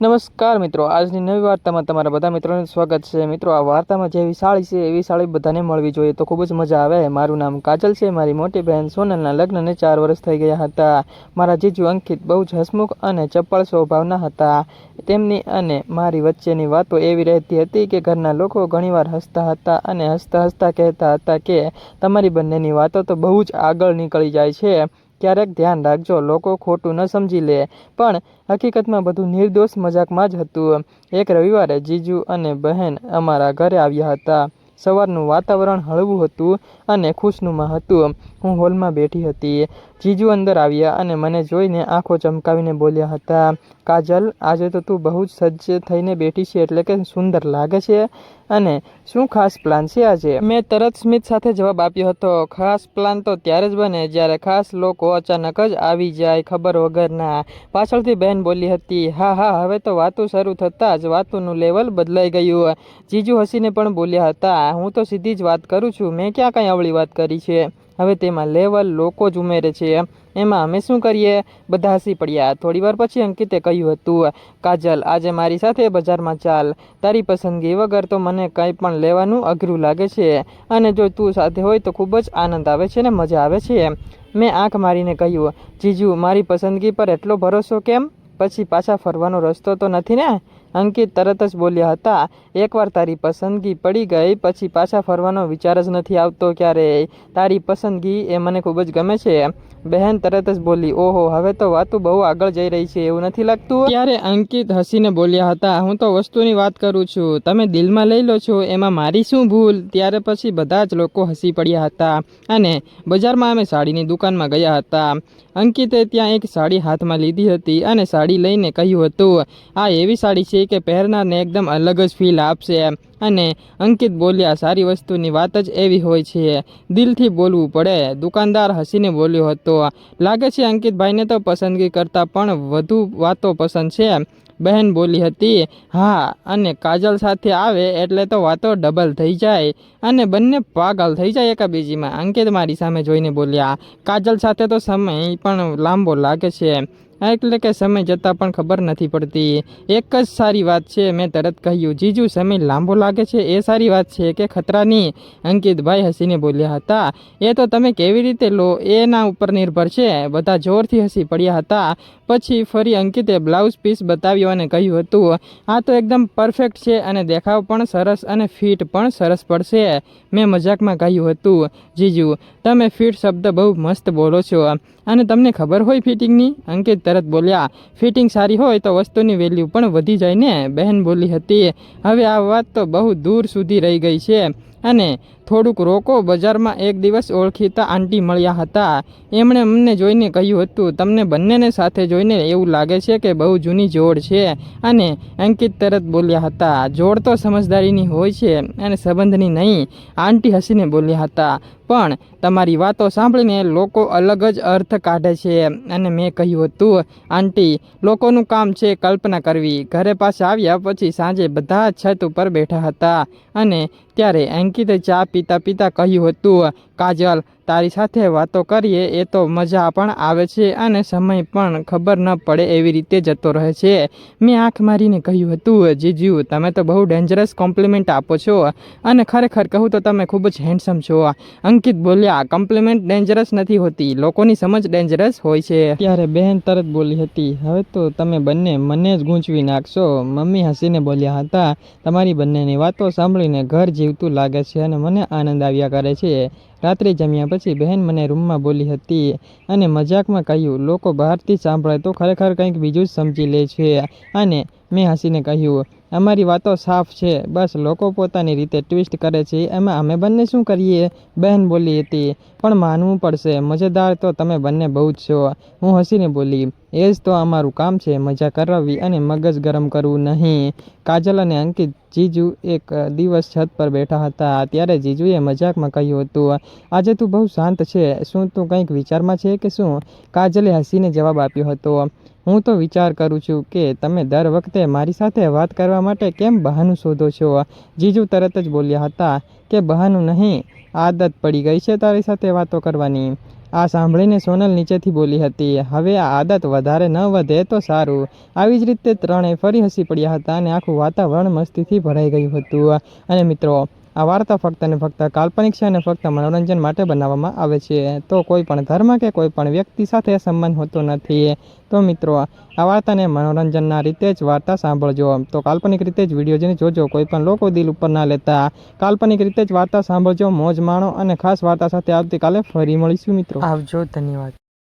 નમસ્કાર મિત્રો, આજની નવી વાર્તામાં તમારા બધા મિત્રોનું સ્વાગત છે। મિત્રો, આ વાર્તામાં જે વિશાળી છે એવી સાળી બધાને મળવી જોઈએ તો ખૂબ જ મજા આવે। મારું નામ કાજલ છે। મારી મોટી બહેન સોનલના લગ્નને 4 વર્ષ થઈ ગયા હતા। મારા જીજુ અંકિત બહુ જ હસમુખ અને ચપળ સ્વભાવના હતા। તેમની અને મારી વચ્ચેની વાતો એવી રહેતી હતી કે ઘરના લોકો ઘણીવાર હસતા હતા અને હસતા હસતા કહેતા હતા કે તમારી બંનેની વાતો તો બહુ જ આગળ નીકળી જાય છે। ક્યારેક ધ્યાન રાખજો, લોકો ખોટું ન સમજી લે। પણ હકીકતમાં બધું નિર્દોષ મજાકમાં જ હતું। એક રવિવારે જીજુ અને બહેન અમારા ઘરે આવ્યા હતા। સવારનું વાતાવરણ હળવું હતું અને ખુશનુમા હતું। હું હોલમાં બેઠી હતી। જીજુ અંદર આવ્યા અને મને જોઈને આંખો ચમકાવીને બોલ્યા હતા, કાજલ, આજે તો તું બહુ જ સજ્જ થઈને બેઠી છે, એટલે કે સુંદર લાગે છે। અને શું ખાસ પ્લાન છે આજે? મેં તરત સ્મિત સાથે જવાબ આપ્યો હતો, ખાસ પ્લાન તો ત્યારે જ બને જ્યારે ખાસ લોકો અચાનક જ આવી જાય ખબર વગરના। પાછળથી બહેન બોલી હતી, હા હા, હવે તો વાતું શરૂ થતાં જ વાતુંનું લેવલ બદલાઈ ગયું। જીજુ હસીને પણ બોલ્યા હતા, હું તો સીધી જ વાત કરું છું, મેં ક્યાં કાંઈ અવળી વાત કરી છે? હવે તેમાં લેવલ લોકો જ ઉમેરે છે, એમાં અમે શું કરીએ? બધા હસી પડ્યા। થોડીવાર પછી અંકિતે કહ્યું હતું, કાજલ, આજે મારી સાથે બજારમાં ચાલ। તારી પસંદગી વગર તો મને કંઈ પણ લેવાનું અઘરું લાગે છે, અને જો તું સાથે હોય તો ખૂબ જ આનંદ આવે છે ને મજા આવે છે। મેં આંખ મારીને કહ્યું, જીજુ, મારી પસંદગી પર એટલો ભરોસો કેમ? પછી પાછા ફરવાનો રસ્તો તો નથી ને? અંકિત તરત જ બોલ્યા હતા, એકવાર તારી પસંદગી પડી ગઈ પછી પાછા ફરવાનો વિચાર જ નથી આવતો ક્યારેય। તારી પસંદગી એ મને ખૂબ જ ગમે છે। બહેન તરત જ બોલી, ઓહો, હવે તો વાતું બહુ આગળ જઈ રહી છે, એવું નથી લાગતું? ત્યારે અંકિત હસીને બોલ્યા હતા, હું તો વસ્તુની વાત કરું છું, તમે દિલમાં લઈ લો છો, એમાં મારી શું ભૂલ? ત્યારે પછી બધા જ લોકો હસી પડ્યા હતા અને બજારમાં અમે સાડીની દુકાનમાં ગયા હતા। અંકિતે ત્યાં એક સાડી હાથમાં લીધી હતી અને સાડી લઈને કહ્યું હતું, આ એવી સાડી છે કે પહેરનારને એકદમ અલગ જ ફીલ આપશે। અને અંકિત બોલ્યા, સારી વસ્તુની વાત જ એવી હોય છે, દિલથી બોલવું પડે। દુકાનદાર હસીને બોલ્યો હતો, લાગે છે અંકિતભાઈને તો પસંદગી કરતાં પણ વધુ વાતો પસંદ છે। બહેન બોલી હતી, હા, અને કાજલ સાથે આવે એટલે તો વાતો ડબલ થઈ જાય અને બંને પાગલ થઈ જાય એકાબીજીમાં। અંકિત મારી સામે જોઈને બોલ્યા, કાજલ સાથે તો સમય પણ લાંબો લાગે છે, એટલે કે સમય જતાં પણ ખબર નથી પડતી। એક જ સારી વાત છે, મેં તરત કહ્યું, જીજુ, સમય લાંબો લાગે છે એ સારી વાત છે કે ખતરાની? અંકિતભાઈ હસીને બોલ્યા હતા, એ તો તમે કેવી રીતે લો એના ઉપર નિર્ભર છે। બધા જોરથી હસી પડ્યા હતા। પછી ફરી અંકિતે બ્લાઉઝ પીસ બતાવ્યો અને કહ્યું હતું, આ તો એકદમ પરફેક્ટ છે અને દેખાવ પણ સરસ અને ફિટ પણ સરસ પડશે। મેં મજાકમાં કહ્યું હતું, જીજુ, તમે ફિટ શબ્દ બહુ મસ્ત બોલો છો, અને તમને ખબર હોય ફિટિંગની? અંકિત તરત બોલ્યા, ફિટિંગ સારી હોય તો વસ્તુની વેલ્યુ પણ વધી જાય ને? બહેન બોલી હતી, હવે આ વાત તો બહુ દૂર સુધી રહી ગઈ છે, અને થોડુંક રોકો, બજારમાં એક દિવસ ઓળખીતા આંટી મળ્યા હતા। એમણે અમને જોઈને કહ્યું હતું, તમને બંનેને સાથે જોઈને એવું લાગે છે કે બહુ જૂની જોડ છે। અને અંકિત તરત બોલ્યા હતા, જોડ તો સમજદારીની હોય છે અને સંબંધની નહીં। આંટી હસીને બોલ્યા હતા, પણ તમારી વાતો સાંભળીને લોકો અલગ જ અર્થ કાઢે છે। અને મેં કહ્યું હતું, આંટી, લોકોનું કામ છે કલ્પના કરવી। ઘરે પાછા આવ્યા પછી સાંજે બધા છત ઉપર બેઠા હતા અને ત્યારે અંકિતે ચા પીતા પીતા કહ્યું હતું, કાજલ, તારી સાથે વાતો કરીએ એ તો મજા પણ આવે છે અને સમય પણ ખબર ન પડે એવી રીતે જતો રહે છે। મેં આંખ મારીને કહ્યું હતું, જીજુ, તમે તો બહુ ડેન્જરસ કોમ્પ્લિમેન્ટ આપો છો, અને ખરેખર કહું તો તમે ખૂબ જ હેન્ડસમ છો। અંકિત બોલ્યા, કોમ્પ્લિમેન્ટ ડેન્જરસ નથી હોતી, લોકોની સમજ ડેન્જરસ હોય છે। ત્યારે બહેન તરત બોલી હતી, હવે તો તમે બંને મને જ ગૂંચવી નાખશો। મમ્મી હસીને બોલ્યા હતા, તમારી બંનેની વાતો સાંભળીને ઘર જીવતું લાગે છે અને મને આનંદ આવ્યા કરે છે। રાત્રે જમ્યા પછી બહેન મને રૂમમાં બોલી હતી અને મજાકમાં કહ્યું, લોકો બહારથી સાંભળે તો ખરેખર કંઈક બીજું જ સમજી લે છે। અને મેં હસીને કહ્યું, અમારી વાતો સાફ છે, બસ લોકો પોતાની રીતે ટ્વિસ્ટ કરે છે, એમાં અમે બંને શું કરીએ? બહેન બોલી હતી, પણ માનવું પડશે, મજેદાર તો તમે બંને બહુ જ છો। હું હસીને બોલી, એ જ તો અમારું કામ છે, મજા કરાવવી અને મગજ ગરમ કરવું નહીં। કાજલ અને અંકિત જીજુ એક દિવસ છત પર બેઠા હતા, ત્યારે જીજુએ મજાકમાં કહ્યું હતું, આજે તું બહુ શાંત છે, શું તું કંઈક વિચારમાં છે કે શું? કાજલે હસીને જવાબ આપ્યો હતો, હું તો વિચાર કરું છું કે તમે દર વખતે મારી સાથે વાત કરવા માટે કેમ બહાનું શોધો છો? જીજુ તરત જ બોલ્યા હતા કે બહાનું નહીં, આદત પડી ગઈ છે તારી સાથે વાતો કરવાની। આ સાંભળીને સોનલ નીચેથી બોલી હતી, હવે આ આદત વધારે ન વધે તો સારું. આવી જ રીતે ત્રણેય ફરી હસી પડ્યા હતા અને આખું વાતાવરણ મસ્તીથી ભરાઈ ગયું હતું. અને મિત્રો, આ વાર્તા ફક્ત ને ફક્ત કાલ્પનિક છે અને ફક્ત મનોરંજન માટે બનાવવામાં આવે છે. તો કોઈ પણ ધર્મ કે કોઈ પણ વ્યક્તિ સાથે સંબંધ હોતો નથી. તો મિત્રો, આ વાર્તાને મનોરંજનના રીતે જ વાર્તા સાંભળજો. તો કાલ્પનિક રીતે જ વિડીયો જોઈને જોજો, કોઈ પણ લોકો દિલ ઉપર ના લેતા. કાલ્પનિક રીતે જ વાર્તા સાંભળજો, મોજ માણો અને ખાસ વાર્તા સાથે આવતીકાલે ફરી મળીશું મિત્રો. આવજો, ધન્યવાદ.